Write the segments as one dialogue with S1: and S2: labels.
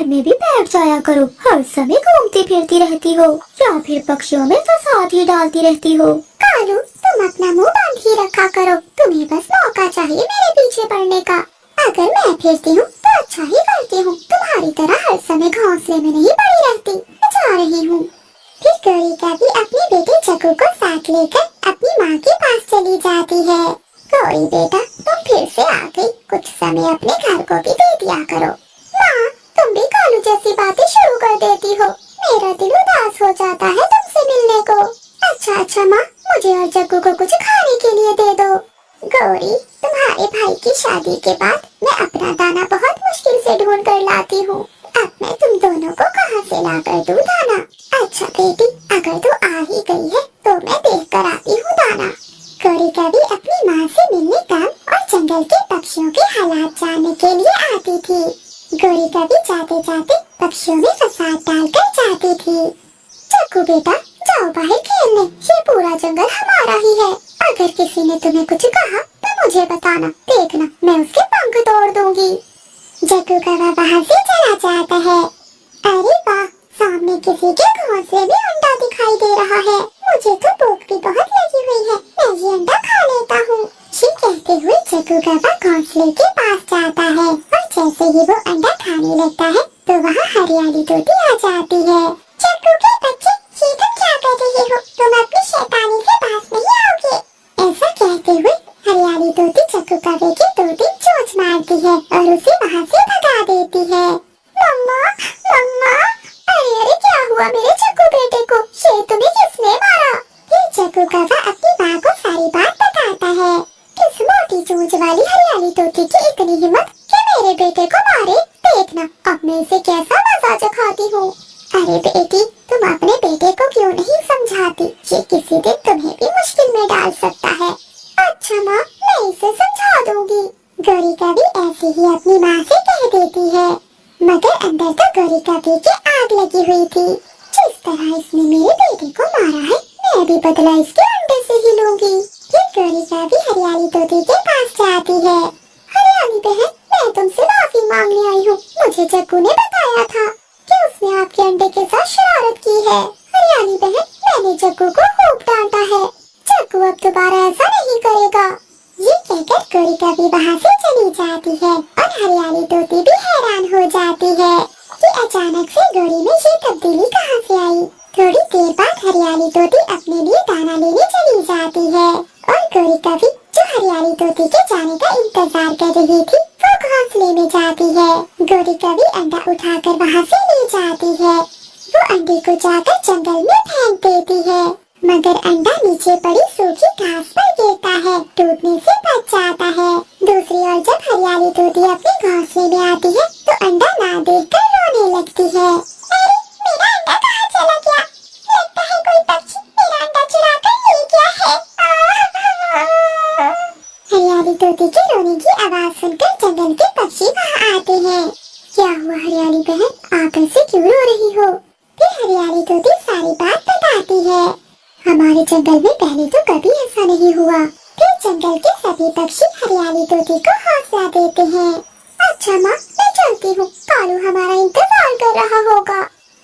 S1: घर में भी बैठ जाया करो, हर समय घूमती फिरती रहती हो या फिर पक्षियों में फसाद ही डालती रहती हो।
S2: कालू, तुम अपना मुंह बंद ही रखा करो, तुम्हें बस मौका चाहिए मेरे पीछे पड़ने का। अगर मैं फिरती हूँ तो अच्छा ही करती हूँ, तुम्हारी तरह हर समय घोंसले में नहीं पड़ी रहती। जा रही हूँ। फिर गौरी कभी अपने बेटे जग्गू को साथ लेकर अपनी माँ के पास चली जाती है। गौरी बेटा, तुम फिर से आ गई, कुछ समय अपने घर को भी दे दिया करो। माँ, तुम भी कालू जैसी बातें शुरू कर देती हो, मेरा दिल उदास हो जाता है तुमसे मिलने को। अच्छा माँ, मुझे और जग्गू को कुछ खाने के लिए दे दो। गौरी, तुम्हारे भाई की शादी के बाद मैं अपना दाना बहुत मुश्किल से ढूंढ कर लाती हूँ। अब मैं तुम दोनों को कहाँ से ला कर दूँ दाना? अच्छा बेटी, अगर तू आ ही गई है तो मैं देख कर आती हूँ दाना। गौरी कभी अपनी माँ से मिलने काम और जंगल के पक्षियों के हालात जानने के लिए आती थी। गौरी कभी जाते जाते पक्षियों में फसाद डालकर जाती थी। जग्गू बेटा, जाओ बाहर खेलने, ये पूरा जंगल हमारा ही है। अगर किसी ने तुम्हें कुछ कहा तो मुझे बताना, देखना मैं उसके पंख तोड़ दूंगी। जग्गू कौवा बाहर से चला जाता है। अरे वाह, सामने किसी के घोंसले में अंडा दिखाई दे रहा है। मुझे तो भूख भी बहुत लगी हुई है, मैं ये अंडा खा लेता हूँ। ये कहते हुए जग्गू कौवा घोंसले के पास जाता है और जैसे ही वो अंडा खाने लगता है तो वहाँ हरियाली तोती आ जाती है। जग्गू के बच्चे, ये तुम क्या कर रहे हो? तुम अपनी शैतानी से पास नहीं आओगे। ऐसा कहते हुए हरियाली तोती जग्गू कौवे के 2-3 चोंच मारती है और उसे वहाँ से भगा देती है। मम्मा, मम्मा, अरे क्या हुआ मेरे जग्गू बेटे को? ये तुम्हें किसने मारा? फिर जग्गू कौवा अपनी माँ को सारी बात बताता है। किस मोटी चोंच वाली हरियाली तोती की इतनी हिम्मत कि मेरे बेटे को मारे? देखना अब मैं इसे कैसा मजा चखाती हूँ। अरे बेटी, तुम अपने बेटे को क्यों नहीं समझाती? ये किसी दिन तुम्हें भी मुश्किल में डाल सकता है। अच्छा माँ, मैं इसे समझा दूंगी। गौरी कभी ऐसे ही अपनी माँ से कह देती है, मगर अंदर तो गौरी कभी की आग लगी हुई थी। जिस तरह इसने मेरे बेटे को मारा है, मैं भी बदला इसके अंडे से ही लूंगी। फिर गौरी कभी हरियाली तोती के पास जाती है। हरियाली बहन, मैं तुमसे माफी मांगने आई हूँ। मुझे जग्गू ने बताया था कि उसने आपके अंडे के साथ शरारत की है। हरियाली बहन, मैंने जग्गू को खूब डांटा है। जग्गू अब दोबारा ऐसा नहीं करेगा। ये कहकर गौरी कभी वहाँ से चली जाती है और हरियाली तोती भी हैरान हो जाती है कि अचानक से गौरी में ये तब्दीली कहाँ से आई। थोड़ी देर बाद हरियाली तोती अपने लिए दाना लेने चली जाती है और गौरी कभी, जो हरियाली तोती के जाने का इंतजार कर रही थी, वो घोंसले में जाती है। गौरी कभी अंडा उठाकर वहाँ से ले जाती है। वो अंडे को जाकर जंगल में फेंक देती है, मगर अंडा नीचे पड़ी सूखी घास पर गिरता है, टूटने से बच जाता है। दूसरी ओर जब हरियाली तोती अपने घोंसले में आती है तो अंडा ना देखकर रोने लगती है। अरे, मेरा अंडा कहाँ चला गया? लगता है कोई पक्षी मेरा अंडा चुरा कर ले गया है। हरियाली तोती के रोने की आवाज सुनकर जंगल के पक्षी वहाँ आते हैं। क्या हुआ हरियाली बहन, आप ऐसे क्यों रो रही हो? फिर हरियाली तोती सारी बात बताती है। हमारे जंगल में पहले तो कभी ऐसा नहीं हुआ। फिर जंगल के सभी पक्षी हरियाली तोती को हौसला देते हैं। अच्छा माँ, मैं चलती हूँ, कालू हमारा इंतजार कर रहा होगा।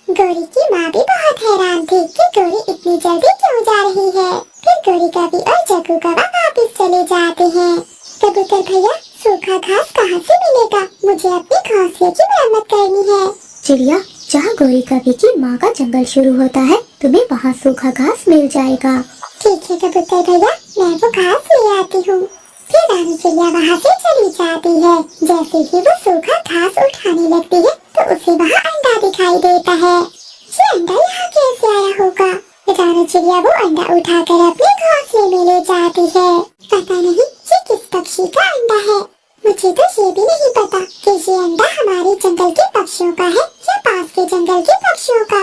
S2: गौरी की माँ भी बहुत हैरान थी कि गौरी इतनी जल्दी क्यों जा रही है। फिर गौरी कभी और जग्गू कौवा वापिस चले जाते हैं। कबूतर भैया, सूखा घास कहाँ से मिलेगा? मुझे अपने घोंसले की मरम्मत करनी है।
S1: चिड़िया, जहाँ गौरी कभी की माँ का जंगल शुरू होता है, तुम्हें वहाँ सूखा घास मिल जाएगा।
S2: ठीक है कबूतर भैया, मैं वो घास ले आती हूँ। फिर रानी चिड़िया वहाँ से चली जाती है। जैसे ही वो सूखा घास उठाने लगती है तो उसे वहाँ अंडा दिखाई देता है। ये अंडा यहाँ कैसे आया होगा? रानी चिड़िया वो अंडा उठाकर अपने घोंसले में ले जाती है। पता नहीं ये किस पक्षी का अंडा है। मुझे तो ये भी नहीं पता कि ये अंडा हमारे जंगल के पक्षियों का है या पास के जंगल के पक्षियों का।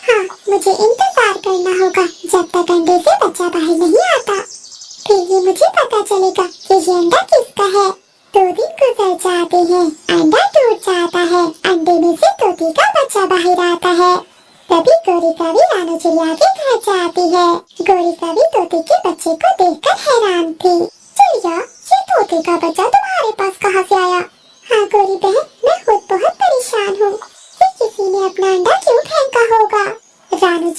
S2: हाँ, मुझे इंतजार करना होगा जब तक अंडे से बच्चा बाहर नहीं आता। फिर ये मुझे पता चलेगा कि ये अंडा किसका है। 2 दिन गुजर जाते हैं, अंडा टूट जाता है, अंडे में से तोती का बच्चा बाहर आता है। तभी गौरी कभी रानी चिड़िया के घर जाती है। गौरी कभी तोते के बच्चे को देखकर हैरान थी। चिड़िया, ये तोते का बच्चा तुम्हारे पास कहाँ से आया? हाँ गौरी बहन, मैं खुद बहुत परेशान हूँ। ये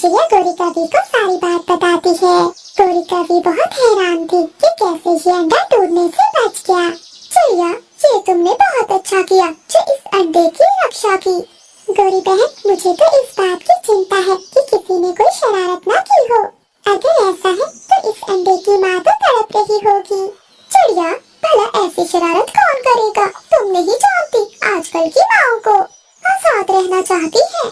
S2: चिड़िया गोरी कवि को सारी बात बताती है। गोरी कवि बहुत हैरान थी कि कैसे ये अंडा टूटने से बच गया। चिड़िया, ये तुमने बहुत अच्छा किया जो इस अंडे की रक्षा की। गोरी बहन, मुझे तो इस बात की चिंता है कि किसी ने कोई शरारत न की हो। अगर ऐसा है तो इस अंडे की माँ तो तड़प रही होगी। चिड़िया, भला ऐसी शरारत कौन करेगा? तुम नहीं जानती आजकल की माँओं को, आजाद रहना चाहती है।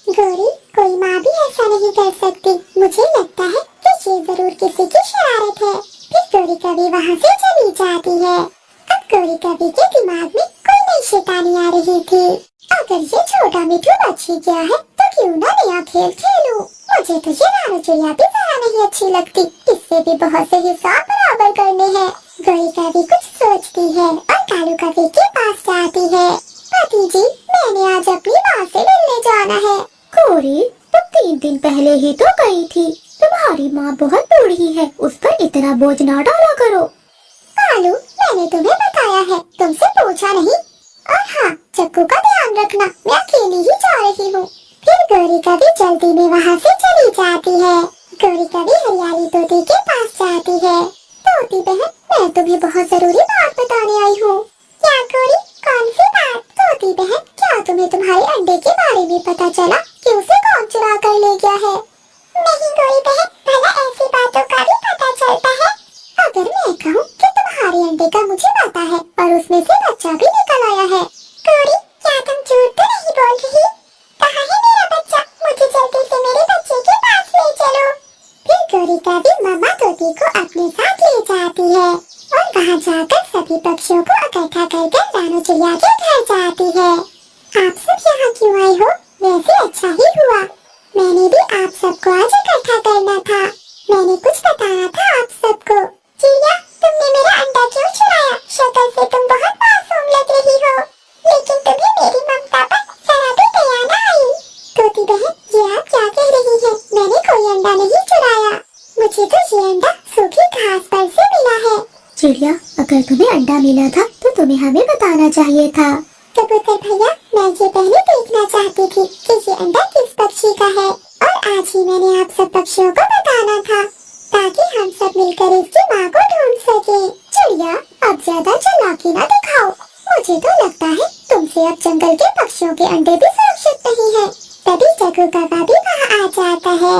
S2: गोरी, कोई माँ भी ऐसा नहीं कर सकती। मुझे लगता है कि ये जरूर किसी की शरारत है। फिर गोरी कवि वहाँ से चली जाती है। अब गोरी कवि के दिमाग में कोई नई शैतानी आ रही थी। अगर ये छोटा मिठू बच ही गया है तो क्यों ना नया खेल खेलूं। मुझे तो ये रानू चिड़िया भी जरा नहीं अच्छी लगती। इससे भी बहुत से हिसाब बराबर करने हैं। गोरी कवि कुछ सोचती है और कालू कवि के पास जाती है। भतीजी, मैंने आज अपनी माँ से मिलने जाना है।
S1: गोरी, तुम 3 दिन पहले ही तो गई थी। तुम्हारी माँ बहुत बूढ़ी है, उस पर इतना बोझ ना डाला करो।
S2: कालू, मैंने तुम्हें बताया है, तुमसे पूछा नहीं। और हाँ, चक्कू का ध्यान रखना, मैं अकेली ही जा रही हूँ। फिर गोरी कवि जल्दी में वहाँ से चली जाती है। गोरी कवि हरियाली तोती के पास जाती है। तोती बहन, मैं तुम्हें बहुत जरूरी बात बताने आई हूँ। क्या गोरी, कौन सी बात? तोती बहन, क्या तुम्हें तुम्हारे अंडे के बारे में पता चला कि उसे कौन चुरा कर ले गया है? नहीं गोरी बहन, भला ऐसी बातों का भी पता चलता है? अगर मैं कहूँ कि तुम्हारे अंडे का मुझे पता है और उसमें से बच्चा भी निकल आया है। गोरी, क्या तुम झूठ तो नहीं बोल रही? कहाँ है मेरा बच्चा? मुझे जल्दी से मेरे बच्चे के पास ले चलो। फिर गोरी कवि मामा तोती को अपने साथ ले जाती है और वहाँ जाकर सभी पक्षियों को इकट्ठा करके रानू चिड़िया के घर जाती है। आप सब यहाँ क्यों आए हो? वैसे अच्छा ही हुआ, मैंने भी आप सबको आज इकट्ठा करना था। मैंने कुछ बताना था आप सबको। चिड़िया, तुमने मेरा अंडा क्यों चुराया? शक्ल से तुम बहुत मासूम लग रही हो, लेकिन तुम्हें मेरी ममता पर जरा भी दया न आई। तोती बहन, ये आप क्या कह रही हैं? मैंने कोई अंडा नहीं चुराया। मुझे तो ये अंडा सूखी घास पर से मिला है।
S1: चिड़िया, अगर तुम्हें अंडा मिला था तो तुम्हें हमें बताना चाहिए था।
S2: कबूतर भैया, मैं ये पहले देखना चाहती थी कि ये अंडा किस पक्षी का है, और आज ही मैंने आप सब पक्षियों को बताना था ताकि हम सब मिलकर इसकी माँ को ढूंढ सके। चिड़िया, अब ज्यादा चालाकी न दिखाओ। मुझे तो लगता है तुमसे अब जंगल के पक्षियों के अंडे भी सुरक्षित नहीं है। तभी चक्कू कौवा भी वहाँ आ जाता है।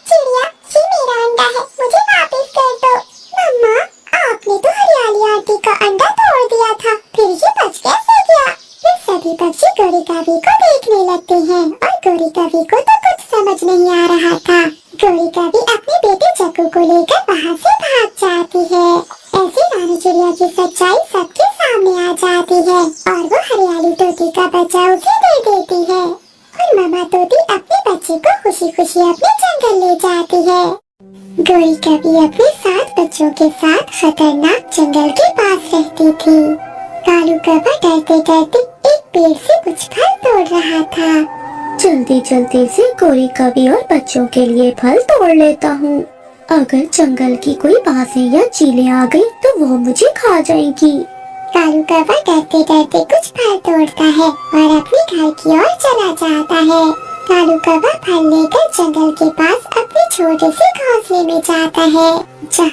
S2: चिड़िया, ये मेरा अंडा है, मुझे वापस कर दो। मम्मा, आपने तो हरियाली आंटी का अंडा तोड़ दिया था, फिर ये बच कैसे गया? फिर सभी पक्षी गोरी कवि को देखने लगते हैं और गोरी कवि को तो कुछ समझ नहीं आ रहा था। गोरी कवि अपने बेटे चक्कू को लेकर वहाँ से भाग जाती है। ऐसे रानू चिड़िया की सच्चाई सबके सामने आ जाती है और वो हरियाली तोती का बच्चा उसे दे देती है और मामा तोती अपने बच्चे को खुशी खुशी अपने जंगल ले जाती है। गोरी कवि अपने 7 बच्चों के साथ खतरनाक जंगल के पास रहती थी। कालू कौवा डरते डरते एक पेड़ से कुछ फल तोड़ रहा था।
S1: जल्दी जल्दी से गोरी कवि और बच्चों के लिए फल तोड़ लेता हूँ। अगर जंगल की कोई बाजें या चीलें आ गई तो वो मुझे खा जाएगी।
S2: कालू कौवा डरते डरते कुछ फल तोड़ता है और अपने घर की ओर चला जाता है। कालू कौवा फल लेकर जंगल के पास अपने छोटे से घोंसले में जाता है, जहाँ